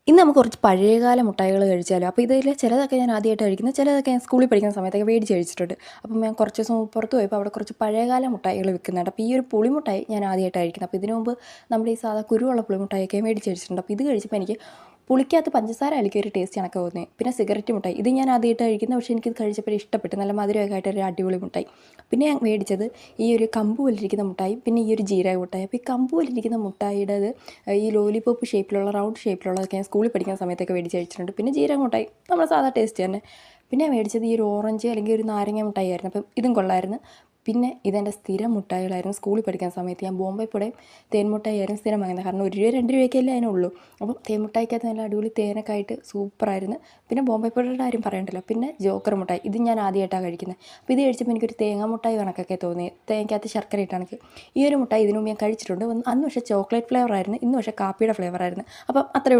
ഇന്ന് നമുക്ക് കുറച്ച് പഴയകാല മുട്ടായികൾ കഴിച്ചാലോ. അപ്പോൾ ഇതിൽ ചിലതൊക്കെ ഞാൻ ആദ്യമായിട്ട് കഴിക്കുന്നത്, ചിലതൊക്കെ ഞാൻ സ്കൂളിൽ പഠിക്കുന്ന സമയത്തൊക്കെ മേടിച്ച് കഴിച്ചിട്ടുണ്ട്. അപ്പം ഞാൻ കുറച്ച് ദിവസം പുറത്ത് പോയപ്പോൾ അവിടെ കുറച്ച് പഴയകാല മുട്ടായികൾ വിൽക്കുന്നുണ്ട്. അപ്പോൾ ഈ ഒരു പുളിമുട്ടായി ഞാൻ ആദ്യമായിട്ട് കഴിക്കുന്നത്. അപ്പോൾ ഇതിനു മുമ്പ് നമ്മുടെ ഈ സാധാ കുരുവുള്ള പുളിമുട്ടായിയൊക്കെ മേടിച്ച് കഴിച്ചിട്ടുണ്ട്. അപ്പോൾ ഇത് കഴിച്ചപ്പോൾ എനിക്ക് പുളിക്കകത്ത് പഞ്ചസാര അലിക്കുക ഒരു ടേസ്റ്റ് കണക്ക് തോന്നിയത്. പിന്നെ സിഗരറ്റ് മുട്ടായി, ഇത് ഞാൻ ആദ്യമായിട്ട് കഴിക്കുന്നത്, പക്ഷേ എനിക്കിത് കഴിച്ചപ്പോൾ ഇഷ്ടപ്പെട്ടു. നല്ല മധുരമൊക്കെ ആയിട്ടൊരു അടിപൊളി മുട്ടായി. പിന്നെ ഞാൻ മേടിച്ചത് ഈ ഒരു കമ്പ് പോലിരിക്കുന്ന മുട്ടായി, പിന്നെ ഈ ഒരു ജീരക മുട്ടായി. അപ്പോൾ ഈ കമ്പ് പോലിരിക്കുന്ന മുട്ടായിയുടേത് ഈ ലോലിപോപ്പ് ഷേപ്പിലുള്ള റൗണ്ട് ഷേപ്പിലുള്ളതൊക്കെ ഞാൻ സ്കൂളിൽ പഠിക്കുന്ന സമയത്തൊക്കെ മേടിച്ച് കഴിച്ചിട്ടുണ്ട്. പിന്നെ ജീരക മുട്ടായി നമ്മുടെ സാധാ ടേസ്റ്റ് തന്നെ. പിന്നെ മേടിച്ചത് ഈ ഒരു ഓറഞ്ച് അല്ലെങ്കിൽ ഒരു നാരങ്ങ മുട്ടായി ആയിരുന്നു. അപ്പം ഇതും കൊള്ളായിരുന്നു. പിന്നെ ഇതെൻ്റെ സ്ഥിരം മുട്ടായികളായിരുന്നു. സ്കൂളിൽ പഠിക്കുന്ന സമയത്ത് ഞാൻ ബോംബെ പുടയും തേൻ മുട്ടായി ആയിരുന്നു സ്ഥിരം വാങ്ങുന്നത്. കാരണം 1 രൂപ 2 രൂപയ്ക്കല്ലേ അതിനുള്ളൂ. അപ്പം തേൻ മുട്ടായിക്കകത്ത് നല്ല അടിപൊളി തേനൊക്കെ ആയിട്ട് സൂപ്പറായിരുന്നു. പിന്നെ ബോംബെ പുടയുടെ കാര്യം പറയണ്ടല്ലോ. പിന്നെ ജോക്കർ മുട്ടായി, ഇത് ഞാൻ ആദ്യമായിട്ടാണ് കഴിക്കുന്നത്. അപ്പോൾ ഇത് കഴിച്ചപ്പോൾ എനിക്കൊരു തേങ്ങ മുട്ടായി കണക്കൊക്കെ തോന്നി. തേങ്ങയ്ക്കകത്ത് ശർക്കര ഇട്ട് കണക്ക്. ഈ ഒരു മുട്ടായി ഇതിനു മുമ്പ് ഞാൻ കഴിച്ചിട്ടുണ്ട്. അന്ന് പക്ഷേ ചോക്ലേറ്റ് ഫ്ലേവർ ആയിരുന്നു, ഇന്ന് പക്ഷേ കാപ്പിയുടെ ഫ്ലേവർ ആയിരുന്നു. അപ്പം അത്രയേ ഉള്ളൂ.